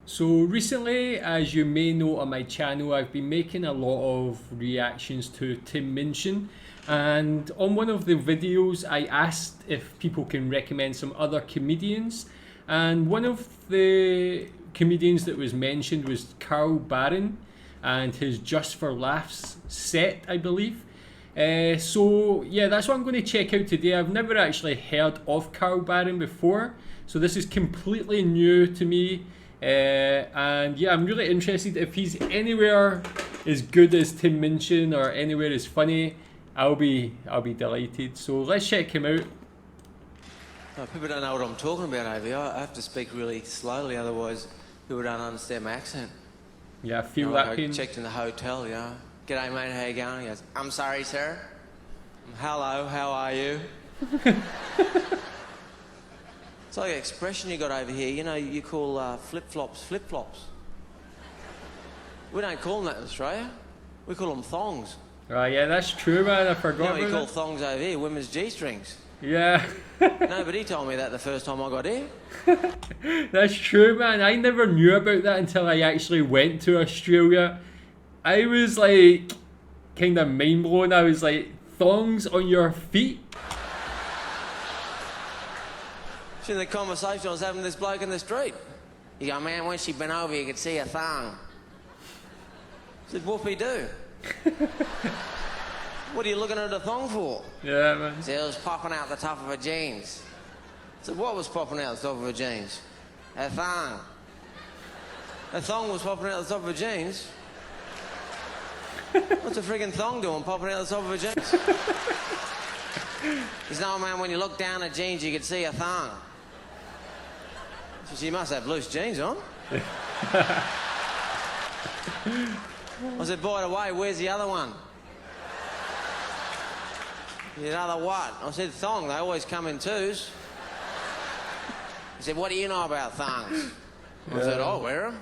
So recently, as you may know on my channel, I've been making a lot of reactions to Tim Minchin, and on one of the videos I asked if people can recommend some other comedians, and one of the comedians that was mentioned was Barron and his Just for Laughs set, I believe. So yeah, that's what I'm going to check out today. I've never actually heard of Barron before, so this is completely new to me. And yeah, I'm really interested if he's anywhere as good as Tim Minchin or anywhere as funny. I'll be delighted. So let's check him out. No, people don't know what I'm talking about over here. I have to speak really slowly, otherwise people don't understand my accent. Yeah, I feel that pain. I checked in the hotel, you know. G'day mate, how you going? He goes, I'm sorry sir. Hello, how are you? It's like an expression you got over here, you know, you call flip-flops flip-flops. We don't call them that in Australia. We call them thongs. Right, yeah, that's true, man. I forgot You know, about we call that. thongs over here women's G-strings. Yeah. Nobody told me that the first time I got here. That's true, man. I never knew about that until I actually went to Australia. I was like, kind of mind blown. I was like, thongs on your feet? In the conversation I was having with this bloke in the street. He go, man, when she bent over you could see a thong. I said, whoopie do. What are you looking at a thong for? Yeah, man. He said, it was popping out the top of her jeans. I said, what was popping out the top of her jeans? A thong. A thong was popping out the top of her jeans? What's a friggin' thong doing popping out the top of her jeans? He said, no, man, when you look down at jeans you could see a thong. She must have loose jeans on. I said, by the way, where's the other one? He said, other what? I said, thong, they always come in twos. He said, what do you know about thongs? I said, I wear them.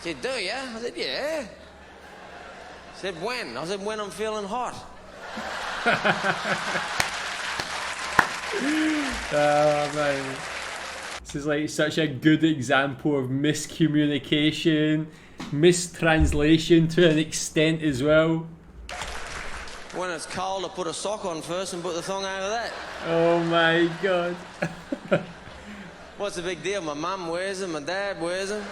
He said, do you? I said, yeah. He said, when? I said, when I'm feeling hot. Oh, man. This is like such a good example of miscommunication, mistranslation to an extent as well. When it's cold, I put a sock on first and put the thong over that. Oh my god. What's the big deal? My mum wears them, my dad wears them.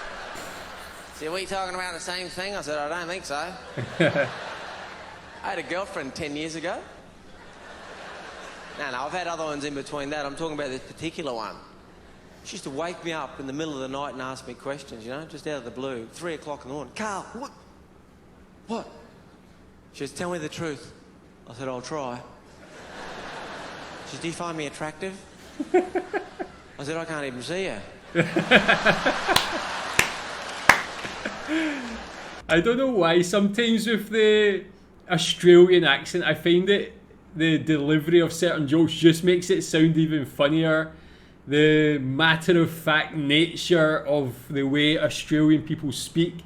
See, are we talking about the same thing? I said, I don't think so. I had a girlfriend 10 years ago. No, I've had other ones in between that. I'm talking about this particular one. She used to wake me up in the middle of the night and ask me questions, you know, just out of the blue. 3 o'clock in the morning. Carl, what? What? She says, tell me the truth. I said, I'll try. She says, do you find me attractive? I said, I can't even see you. I don't know why, sometimes with the Australian accent, I find it the delivery of certain jokes just makes it sound even funnier. The matter-of-fact nature of the way Australian people speak.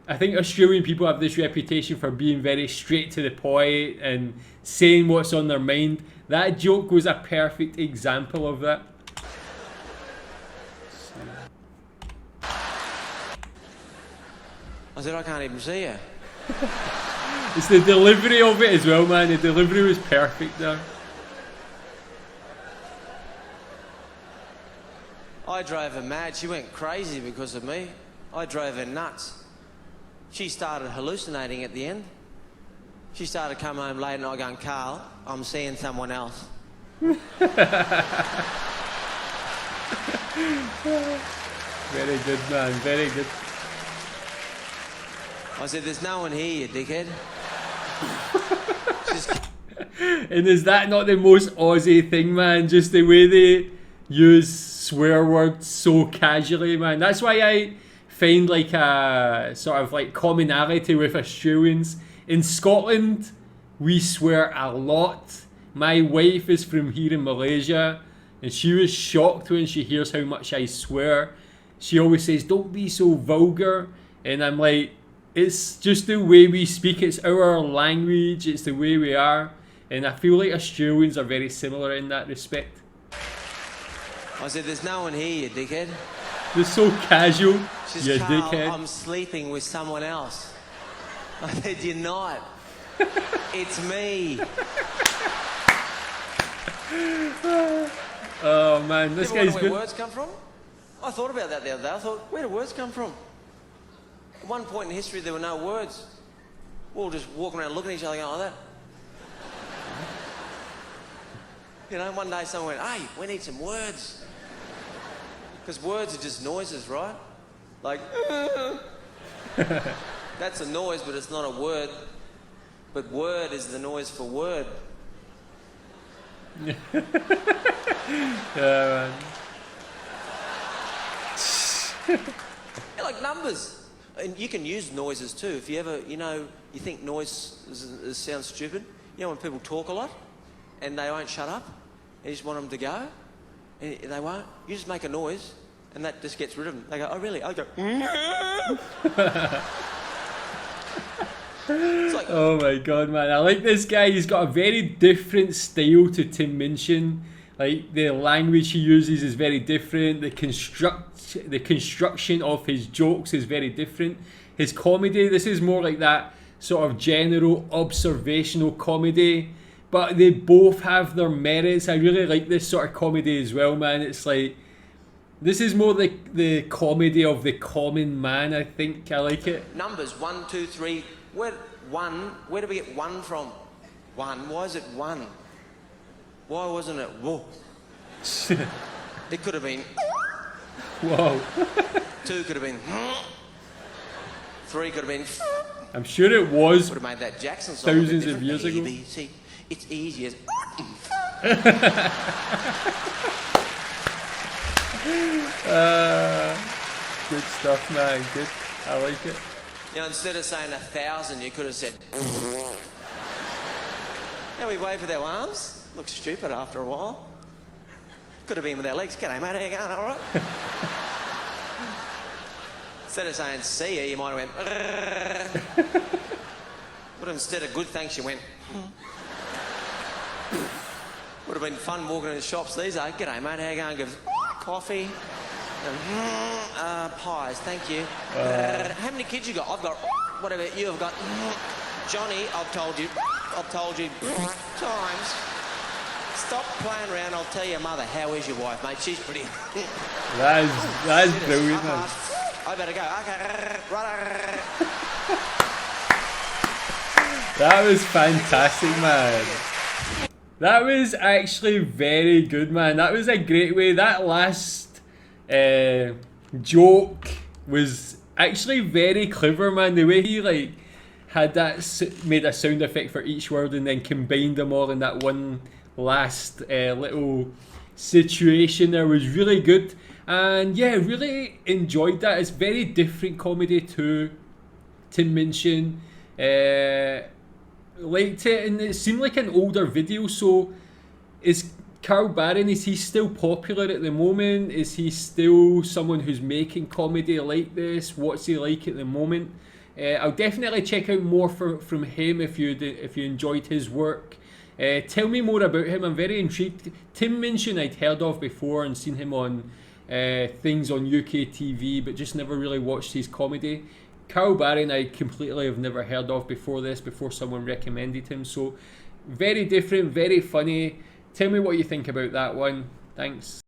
I think Australian people have this reputation for being very straight to the point and saying what's on their mind. That joke was a perfect example of that. I said, I can't even see you. It's the delivery of it as well, man. The delivery was perfect there. I drove her mad. She went crazy because of me. I drove her nuts. She started hallucinating at the end. She started coming home late and I going, Carl, I'm seeing someone else. Very good, man. Very good. I said, there's no one here, you dickhead. And is that not the most Aussie thing, man? Just the way they use swear words so casually, man. That's why I find like a sort of like commonality with Australians. In Scotland, we swear a lot. My wife is from here in Malaysia, and she was shocked when she hears how much I swear. She always says, don't be so vulgar. And I'm like, it's just the way we speak. It's our language. It's the way we are. And I feel like Australians are very similar in that respect. I said, there's no one here, you dickhead. They're so casual, She you says, Carl, dickhead. I'm sleeping with someone else. I said, you're not. It's me. Oh man, this You ever guy's wonder where good. words come from? I thought about that the other day. I thought, where do words come from? At one point in history, there were no words. We were all just walking around looking at each other going like that. You know, one day someone went, hey, we need some words. Because words are just noises, right? Like, that's a noise, but it's not a word. But word is the noise for word. Yeah, man. Yeah, like numbers. And you can use noises too. If you ever, you know, you think noise sounds stupid. You know when people talk a lot and they won't shut up? And you just want them to go? And they won't. You just make a noise and that just gets rid of them. They go, oh really? I go, it's like, Oh my god, man. I like this guy. He's got a very different style to Tim Minchin. Like, the language he uses is very different. The construction of his jokes is very different. His comedy, this is more like that sort of general observational comedy. But they both have their merits. I really like this sort of comedy as well, man. It's like, this is more like the comedy of the common man, I think. I like it. numbers, 1, 2, 3. Where do we get one from? One. Why is it one? Why wasn't it whoa? It could have been Whoa. 2 could have been 3 could have been I'm sure it was would have made that Jackson song a bit thousands of different. years ago. ABC. It's easy as Good stuff, man. Good. I like it. you know, instead of saying 1,000 you could have said now we wave with our arms. Looks stupid after a while. Could have been with our legs. G'day mate, how you going? Alright? Instead of saying see ya, you might have went but instead of good thanks you went would have been fun walking in the shops these days. G'day mate, how you going? Give us coffee and pies, thank you. How many kids you got? I've got whatever you have got. Johnny, I've told you times. Stop playing around, I'll tell your mother. How is your wife, mate? She's pretty. That's brilliant, man. I better go. Okay. Right. That was fantastic, man. That was actually very good, man. That was a great way. That last joke was actually very clever, man. The way he like had that made a sound effect for each word and then combined them all in that one last little situation there was really good. And yeah, really enjoyed that. It's very different comedy to Tim Minchin. Liked it, and it seemed like an older video. So is Carl Barron, is he still popular at the moment? Is he still someone who's making comedy like this? What's he like at the moment? I'll definitely check out more from him if you enjoyed his work. Tell me more about him. I'm very intrigued. Tim Minchin I'd heard of before and seen him on things on UK TV, but just never really watched his comedy. Carl Barron I completely have never heard of before someone recommended him. So very different, very funny. Tell me what you think about that one. Thanks.